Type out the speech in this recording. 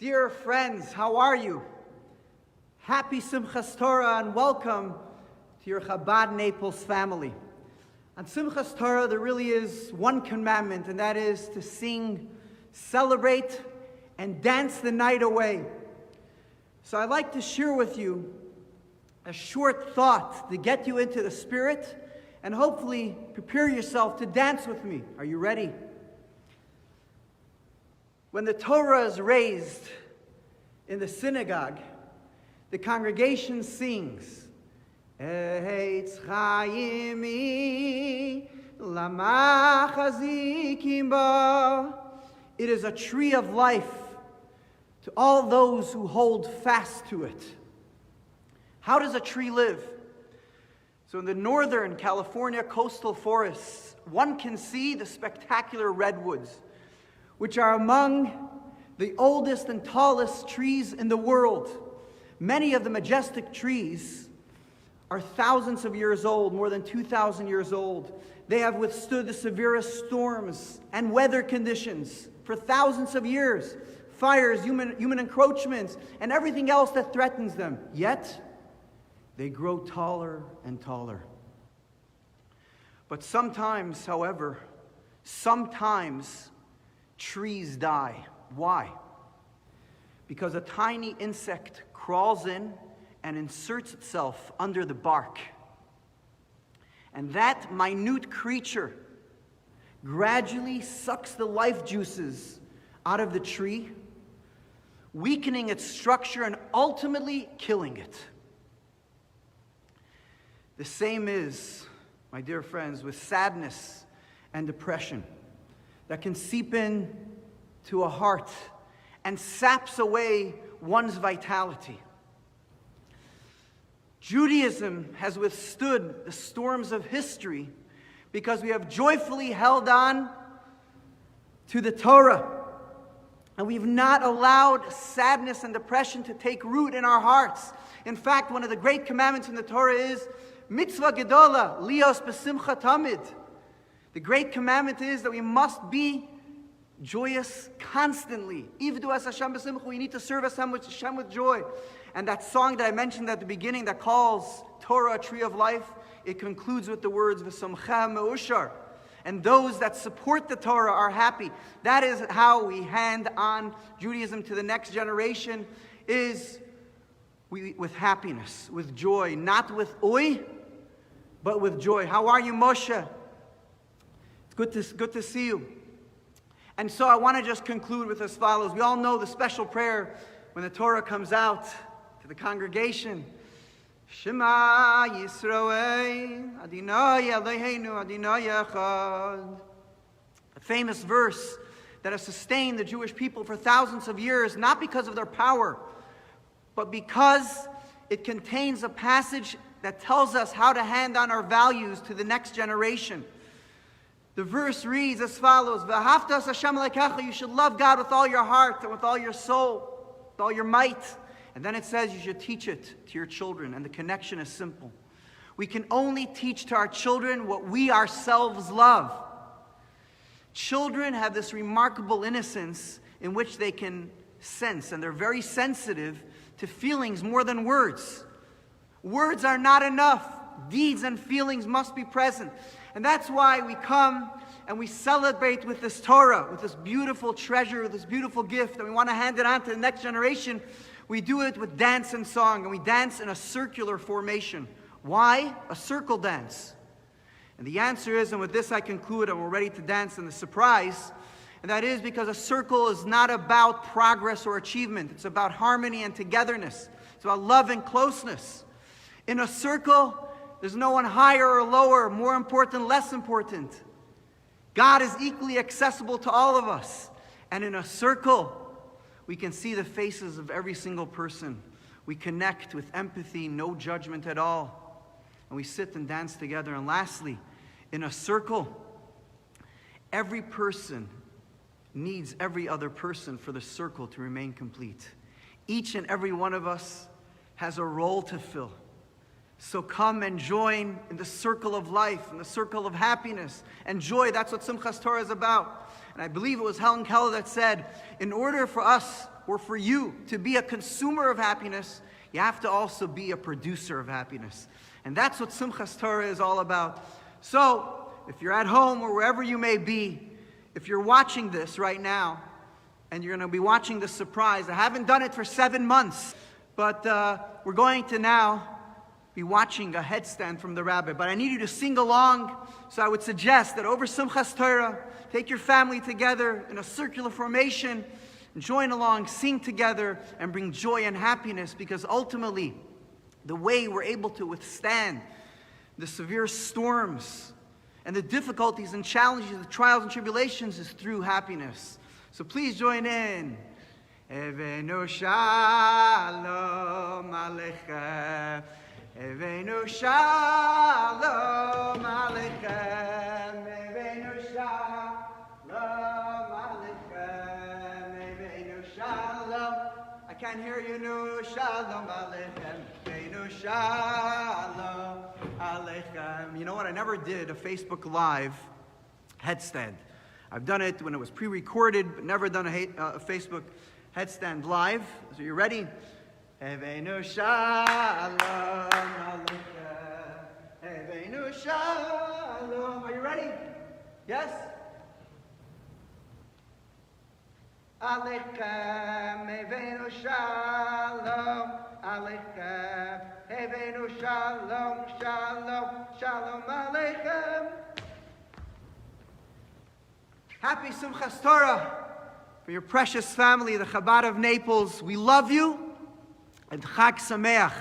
Dear friends, how are you? Happy Simchas Torah and welcome to your Chabad Naples family. On Simchas Torah, there really is one commandment, and that is to sing, celebrate, and dance the night away. So I'd like to share with you a short thought to get you into the spirit and hopefully prepare yourself to dance with me. Are you ready? When the Torah is raised in the synagogue, the congregation sings, Eitz Chaimi Lama Chazikim Ba. It is a tree of life to all those who hold fast to it. How does a tree live? So in the northern California coastal forests, one can see the spectacular redwoods, which are among the oldest and tallest trees in the world. Many of the majestic trees are thousands of years old, more than 2,000 years old. They have withstood the severest storms and weather conditions for thousands of years, fires, human encroachments, and everything else that threatens them. Yet, they grow taller and taller. But sometimes, however, trees die. Why? Because a tiny insect crawls in and inserts itself under the bark. And that minute creature gradually sucks the life juices out of the tree, weakening its structure and ultimately killing it. The same is, my dear friends, with sadness and depression that can seep in to a heart and saps away one's vitality. Judaism has withstood the storms of history because we have joyfully held on to the Torah, and we've not allowed sadness and depression to take root in our hearts. In fact, one of the great commandments in the Torah is mitzvah gedola, lios besimcha tamid. The great commandment is that we must be joyous constantly. Ivdu as Hashem b'simcha, we need to serve Hashem with joy. And that song that I mentioned at the beginning that calls Torah a tree of life, it concludes with the words v'somcha me'ushar. And those that support the Torah are happy. That is how we hand on Judaism to the next generation, is with happiness, with joy, not with oi, but with joy. How are you, Moshe? It's good to see you. And so I want to just conclude with as follows. We all know the special prayer when the Torah comes out to the congregation. Shema Yisroel, Adonai Eloheinu, Adonai Echad. A famous verse that has sustained the Jewish people for thousands of years, not because of their power, but because it contains a passage that tells us how to hand on our values to the next generation. The verse reads as follows, V'ahavtas Hashem Elokecha, you should love God with all your heart and with all your soul, with all your might. And then it says you should teach it to your children, and the connection is simple. We can only teach to our children what we ourselves love. Children have this remarkable innocence in which they can sense, and they're very sensitive to feelings more than words. Words are not enough. Deeds and feelings must be present. And that's why we come and we celebrate with this Torah, with this beautiful treasure, with this beautiful gift, and we want to hand it on to the next generation. We do it with dance and song, and we dance in a circular formation. Why? A circle dance. And the answer is, and with this I conclude, and we're ready to dance in the surprise, and that is because a circle is not about progress or achievement. It's about harmony and togetherness. It's about love and closeness. In a circle, there's no one higher or lower, more important, less important. God is equally accessible to all of us. And in a circle, we can see the faces of every single person. We connect with empathy, no judgment at all. And we sit and dance together. And lastly, in a circle, every person needs every other person for the circle to remain complete. Each and every one of us has a role to fill. So come and join in the circle of life, in the circle of happiness and joy. That's what Simchas Torah is about. And I believe it was Helen Keller that said, in order for us or for you to be a consumer of happiness, you have to also be a producer of happiness. And that's what Simchas Torah is all about. So, if you're at home or wherever you may be, if you're watching this right now, and you're going to be watching this surprise, I haven't done it for 7 months, but we're going to now be watching a headstand from the Rabbi. But I need you to sing along, so I would suggest that over Simchas Torah, take your family together in a circular formation, and join along, sing together, and bring joy and happiness, because ultimately, the way we're able to withstand the severe storms and the difficulties and challenges, the trials and tribulations, is through happiness. So please join in. Eveinu shalom aleichem. Eveinu shalom aleichem. Eveinu shalom aleichem. Eveinu shalom. I can't hear you. No shalom aleichem. Eveinu shalom aleichem. You know what? I never did a Facebook Live headstand. I've done it when it was pre-recorded, but never done a Facebook headstand live. So you ready? Eveinu shalom aleichem. Eveinu shalom. Are you ready? Yes? Aleichem. Eveinu shalom aleichem. Eveinu shalom, shalom, shalom aleichem. Happy Simchas Torah for your precious family, the Chabad of Naples. We love you, and Chag Sameach.